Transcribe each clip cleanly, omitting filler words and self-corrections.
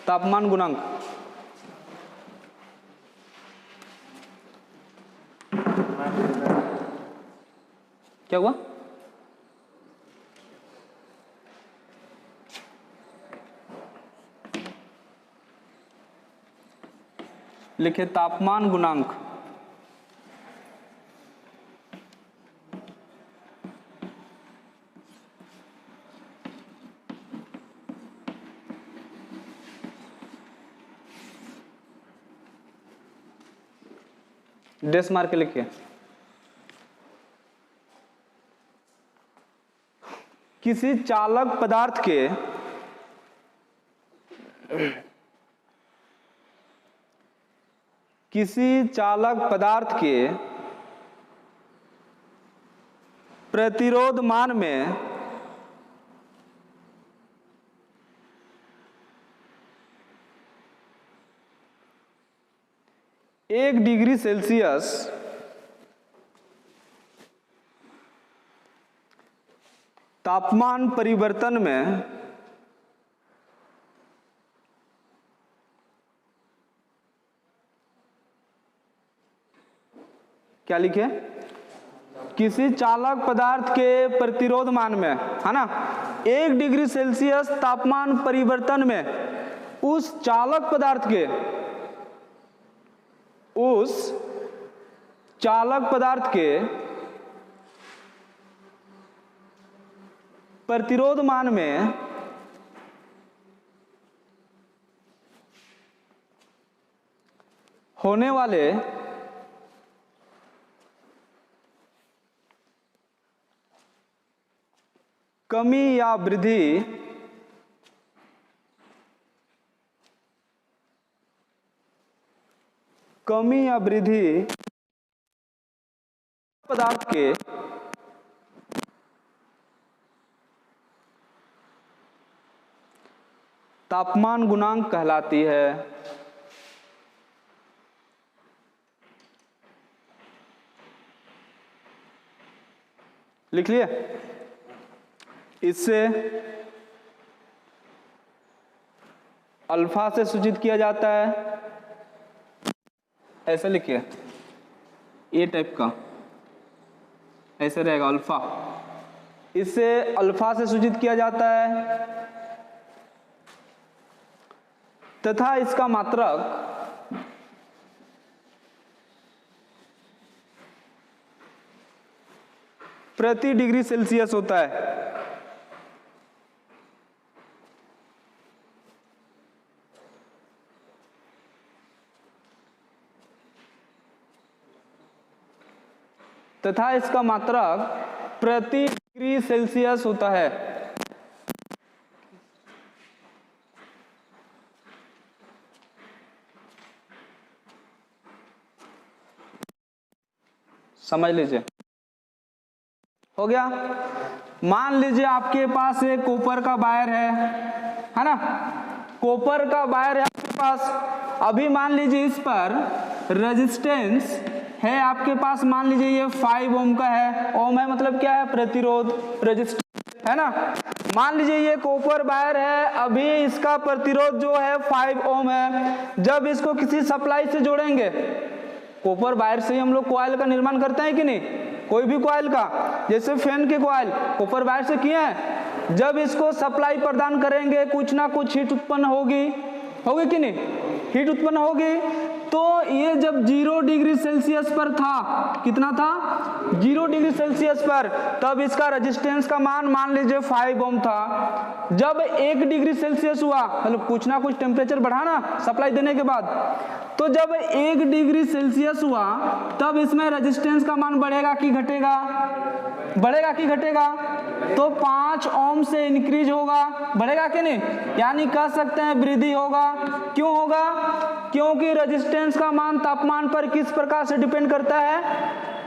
तापमान गुणांक। क्या हुआ? लिखे तापमान गुणांक। डेस मार के लिखिए। किसी चालक पदार्थ के प्रतिरोध मान में एक डिग्री सेल्सियस तापमान परिवर्तन में क्या लिखे? किसी चालक पदार्थ के प्रतिरोध मान में, है ना, 1 डिग्री सेल्सियस तापमान परिवर्तन में उस चालक पदार्थ के प्रतिरोध मान में होने वाले कमी या वृद्धि पदार्थ के तापमान गुणांक कहलाती है। लिख लिए? इससे अल्फा से सूचित किया जाता है, ऐसे लिखिए, ए टाइप का ऐसे रहेगा अल्फा। इससे अल्फा से सूचित किया जाता है तथा इसका मात्रक प्रति डिग्री सेल्सियस होता है। तथा इसका मात्रक प्रति डिग्री सेल्सियस होता है। समझ लीजिए, हो गया। मान लीजिए आपके पास एक कॉपर का वायर है ना, कॉपर का वायर है आपके पास। अभी मान लीजिए इस पर रेजिस्टेंस है आपके पास, मान लीजिए ये 5 ओम का है। ओम है मतलब क्या है? प्रतिरोध, रेजिस्टेंस, है ना। मान लीजिए ये कॉपर वायर है, अभी इसका प्रतिरोध जो है 5 ओम है। जब इसको किसी सप्लाई से जोड़ेंगे, कॉपर वायर से ही हम लोग कॉइल का निर्माण करते हैं कि नहीं, कोई भी कॉइल का, जैसे फैन के कॉइल कॉपर वायर से किए हैं। जब इसको सप्लाई प्रदान करेंगे, कुछ ना कुछ हीट उत्पन्न होगी कि नहीं? हीट उत्पन्न होगी। तो ये जब 0 डिग्री सेल्सियस पर था, कितना था? 0 डिग्री सेल्सियस पर, तब इसका रेजिस्टेंस का मान लीजिए 5 ओम था। जब 1 डिग्री सेल्सियस हुआ, मतलब कुछ ना कुछ टेम्परेचर बढ़ा ना सप्लाई देने के बाद, तो जब 1 डिग्री सेल्सियस हुआ तब इसमें रेजिस्टेंस का मान बढ़ेगा कि घटेगा? बढ़ेगा कि घटेगा? तो 5 ओम से इंक्रीज होगा, बढ़ेगा कि नहीं? यानी कह सकते हैं वृद्धि होगा। क्यों होगा? क्योंकि रेजिस्टेंस का मान तापमान पर किस प्रकार से डिपेंड करता है?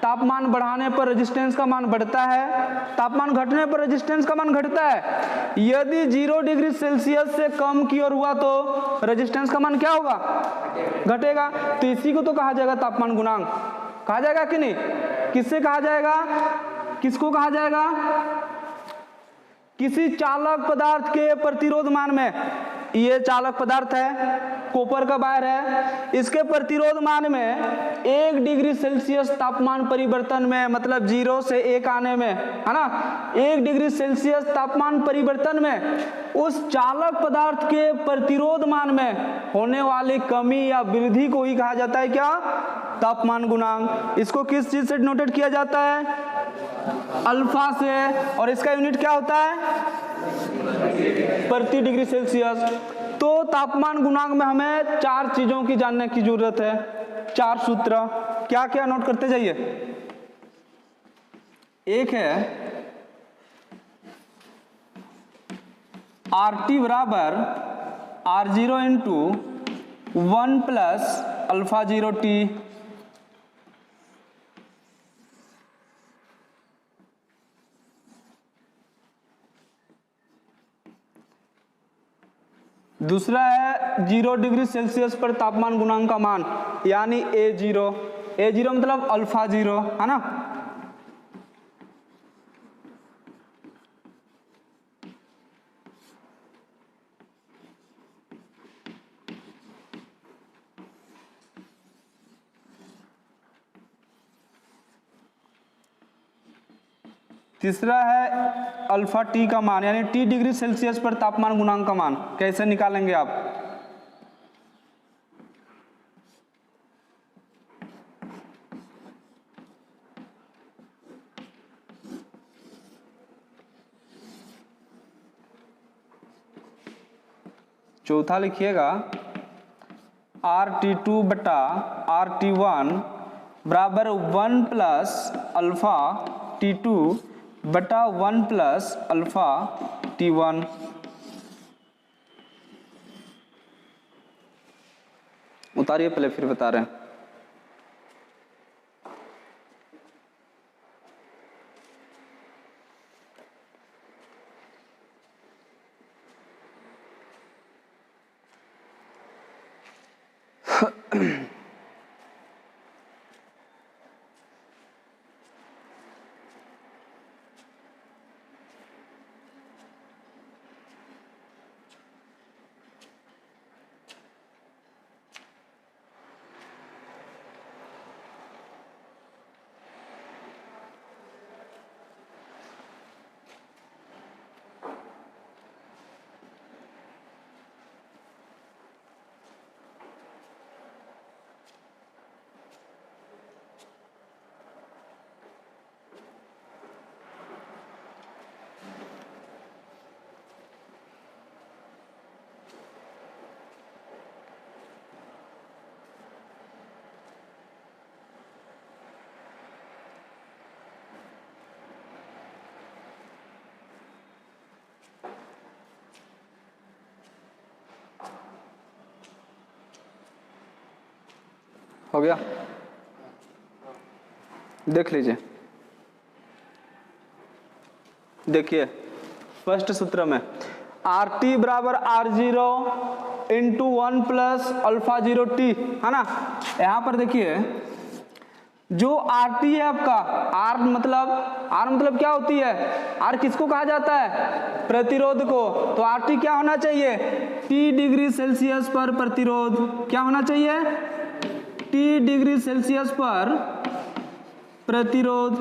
तापमान बढ़ाने पर रेजिस्टेंस का मान बढ़ता है, तापमान घटने पर रेजिस्टेंस का मान घटता है। यदि 0 डिग्री सेल्सियस से कम की ओर हुआ तो रेजिस्टेंस का मान क्या होगा? घटेगा। तो इसी को तो कहा जाएगा तापमान गुणांक, कहा जाएगा कि नहीं? किससे कहा जाएगा? किसको कहा जाएगा? किसी चालक पदार्थ के प्रतिरोध मान में, ये चालक पदार्थ है, कॉपर का वायर है। इसके प्रतिरोध मान में 1 डिग्री सेल्सियस तापमान परिवर्तन में, मतलब 0 से 1 आने में, है ना, 1 डिग्री सेल्सियस तापमान परिवर्तन में उस चालक पदार्थ के प्रतिरोध मान में होने वाली कमी या वृद्धि को ही कहा जाता है क्या? तापमान गुणांक। इसको किस चीज से डिनोटेड किया जाता है? अल्फा से। और इसका यूनिट क्या होता है? प्रति डिग्री सेल्सियस। तो तापमान गुणांक में हमें 4 चीजों की जानने की जरूरत है, 4 सूत्र। क्या क्या नोट करते जाइए। एक है RT बराबर R0 into 1 plus alpha 0 T। दूसरा है 0 डिग्री सेल्सियस पर तापमान गुणांक का मान, यानी A0। A0 मतलब अल्फा 0, है ना। तीसरा है अल्फा टी का मान, यानी T डिग्री सेल्सियस पर तापमान गुणांक का मान। कैसे निकालेंगे आप? चौथा लिखिएगा RT2 बटा RT1 बराबर 1 प्लस अल्फा T2 बटा 1 प्लस अल्फा T1। उतारिए पहले, फिर बता रहे हैं। हो गया? देख लीजिए, देखिए फर्स्ट सूत्र में RT बराबर R0 into 1 plus alpha 0 T, है ना। यहां पर देखिए जो RT है आपका, R मतलब क्या होती है? R किसको कहा जाता है? प्रतिरोध को। तो RT क्या होना चाहिए? T डिग्री सेल्सियस पर प्रतिरोध। क्या होना चाहिए? T डिग्री सेल्सियस पर प्रतिरोध।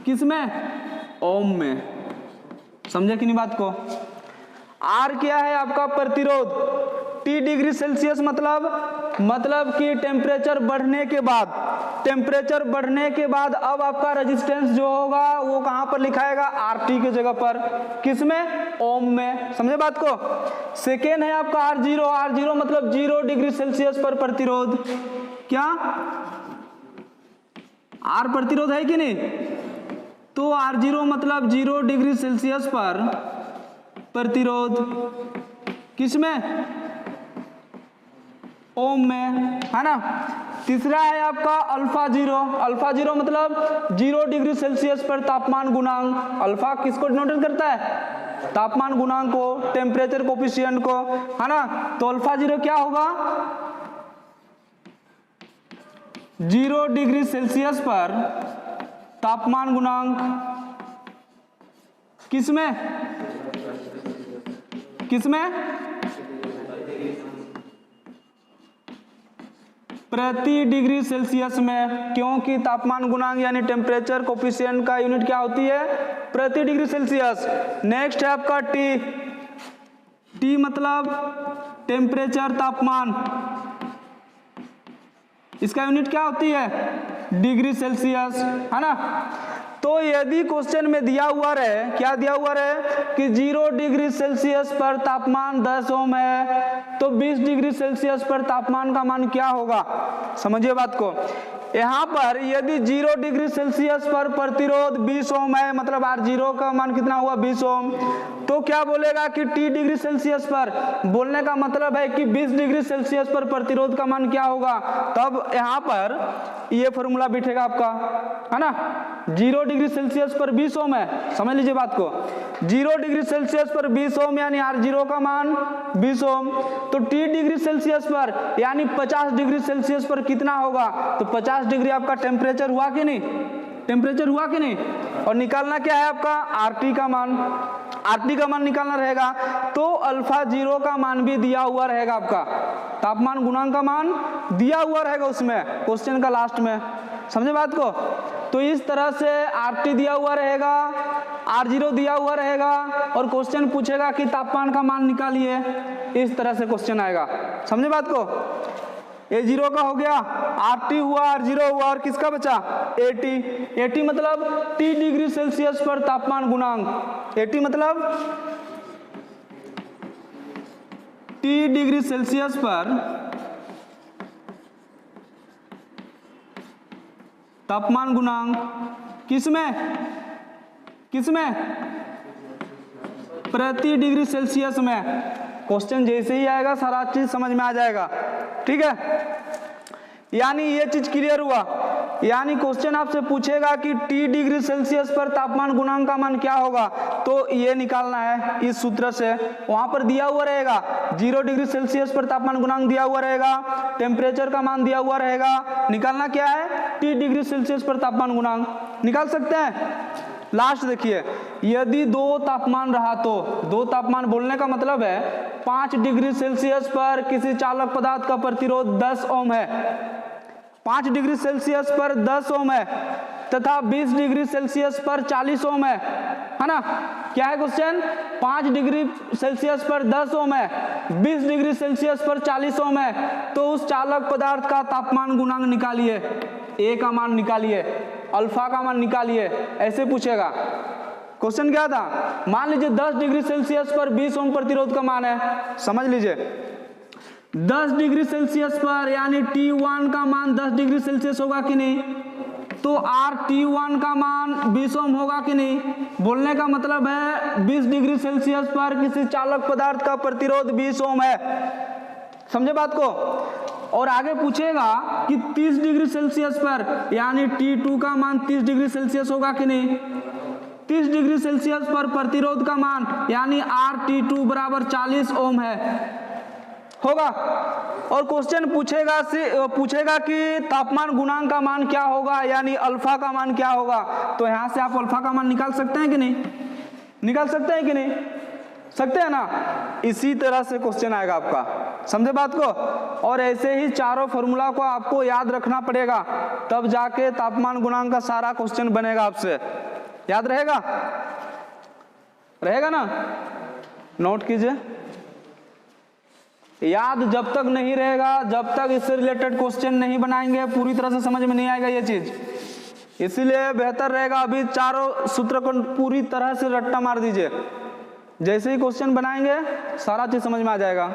किसमें? ओम में। समझे कि नहीं बात को? R क्या है आपका? प्रतिरोध। T डिग्री सेल्सियस मतलब कि टेम्परेचर बढ़ने के बाद अब आपका रेजिस्टेंस जो होगा वो कहां पर लिखाएगा? RT के जगह पर। किसमें? ओम में। समझे बात को? सेकेंड है आपका R0 मतलब 0 डिग्री सेल्सियस पर प्रतिरोध। क्या R प्रतिरोध है कि नहीं? तो R0 मतलब 0 डिग्री सेल्सियस पर प्रतिरोध। किसमें? ओम में, है ना। तीसरा है आपका अल्फा 0 मतलब 0 डिग्री सेल्सियस पर तापमान गुणांक। अल्फा किसको डिनोट करता है? तापमान गुणांक को, टेम्परेचर कोफिशिएंट को, है ना। तो अल्फा 0 क्या होगा? 0 डिग्री सेल्सियस पर तापमान गुणांक। किसमें? किसमें? प्रति डिग्री सेल्सियस में, क्योंकि तापमान गुणांक यानी टेम्परेचर कोफिशिएंट का यूनिट क्या होती है? प्रति डिग्री सेल्सियस। नेक्स्ट है आपका टी। टी मतलब टेम्परेचर, तापमान, इसका यूनिट क्या होती है? डिग्री सेल्सियस, है ना। तो यदि क्वेश्चन में दिया हुआ रहे, क्या दिया हुआ रहे कि 0 डिग्री सेल्सियस पर तापमान 10 ओम है, तो 20 डिग्री सेल्सियस पर तापमान का मान क्या होगा? समझिए बात को। यहाँ पर यदि 0 डिग्री सेल्सियस पर प्रतिरोध 20 ओम है, मतलब R0 का मान कितना हुआ? 20 ओम। तो क्या बोलेगा कि T डिग्री सेल्सियस पर, बोलने का मतलब है कि 20 डिग्री सेल्सियस पर प्रतिरोध का मान क्या होगा? तब यहाँ पर ये फॉर्मूला बैठेगा आपका, है ना। 0 डिग्री सेल्सियस पर 20 ओम है, समझ लीजिए बात को। 0 डिग्री सेल्सियस पर 20 ओम यानी R0 का मान 20 ओम। तो T डिग्री सेल्सियस पर यानी 50 डिग्री सेल्सियस पर कितना होगा? तो 50 डिग्री आपका टेम्परेचर हुआ कि नहीं? टेम्परेचर हुआ कि नहीं? और निकालना क्या है आपका? RT का मान। RT का मान निकालना रहेगा। तो अल्फा 0 का मान भी दिया हुआ रहेगा आपका, तापमान गुणांक का मान दिया हुआ रहेगा उसमें, क्वेश्चन का लास्ट में। समझे बात को? तो इस तरह से RT दिया हुआ रहेगा, R0 दिया हुआ रहेगा, और क्वेश्चन पूछेगा कि तापमान का मान निकालिए। इस तरह से क्वेश्चन आएगा। समझे बात को? A0 का हो गया, RT हुआ, R0 हुआ, और किसका बचा? AT। AT मतलब T डिग्री सेल्सियस पर तापमान गुणांक। AT मतलब T डिग्री सेल्सियस पर तापमान गुणांक, किसमें? किसमें? प्रति डिग्री सेल्सियस में। क्वेश्चन जैसे ही आएगा सारा चीज समझ में आ जाएगा, ठीक है। यानी ये चीज क्लियर हुआ। यानी क्वेश्चन आपसे पूछेगा कि T डिग्री सेल्सियस पर तापमान गुणांक का मान क्या होगा, तो ये निकालना है इस सूत्र से। वहां पर दिया हुआ रहेगा 0 डिग्री सेल्सियस पर तापमान गुणांक दिया हुआ रहेगा, टेम्परेचर का मान दिया हुआ रहेगा। निकालना क्या है? T डिग्री सेल्सियस पर तापमान गुणांक। निकाल सकते हैं। लास्ट देखिए, यदि 2 तापमान रहा तो, 2 तापमान बोलने का मतलब है 5 डिग्री सेल्सियस पर किसी चालक पदार्थ का प्रतिरोध 10 ओम है, 5 डिग्री सेल्सियस पर 10 ओम है, तथा 20 डिग्री सेल्सियस पर 40 ओम है ना। क्या है क्वेश्चन? 5 डिग्री सेल्सियस पर 10 ओम है, 20 डिग्री सेल्सियस पर 40 ओम है, तो उस चालक पदार्थ का तापमान गुणांक निकालिए, ए का मान निकालिए, अल्फा का मान निकालिए, ऐसे पूछेगा। क्वेश्चन क्या था? मान लीजिए 10 डिग्री सेल्सियस पर 20 ओम प्रतिरोध का मान है, समझ लीजिए 10 डिग्री सेल्सियस पर यानी T1 का मान 10 डिग्री सेल्सियस होगा कि नहीं? तो RT1 का मान 20 ओम होगा कि नहीं? बोलने का मतलब है 20 डिग्री सेल्सियस पर किसी चालक पदार्थ का प्रतिरोध 20 ओम है। समझे बात को? और आगे पूछेगा कि 30 डिग्री सेल्सियस पर यानी T2 का मान 30 डिग्री सेल्सियस होगा कि नहीं? 30 डिग्री सेल्सियस पर प्रतिरोध का मान यानी RT2 बराबर 40 ओम है, होगा। और क्वेश्चन पूछेगा कि तापमान गुणांक का मान क्या होगा, यानी अल्फा का मान क्या होगा। तो यहां से आप अल्फा का मान निकाल सकते हैं कि नहीं? निकाल सकते हैं कि नहीं? सकते हैं ना। इसी तरह से क्वेश्चन आएगा आपका, समझे बात को। और ऐसे ही चारों फॉर्मूला को आपको याद रखना पड़ेगा, तब जाके तापमान गुणांक का सारा क्वेश्चन बनेगा आपसे। याद रहेगा? रहेगा ना? नोट कीजिए। याद जब तक नहीं रहेगा, जब तक इससे रिलेटेड क्वेश्चन नहीं बनाएंगे, पूरी तरह से समझ में नहीं आएगा ये चीज। इसीलिए बेहतर रहेगा अभी चारों सूत्र को पूरी तरह से रट्टा मार दीजिए, जैसे ही क्वेश्चन बनाएंगे सारा चीज समझ में आ जाएगा।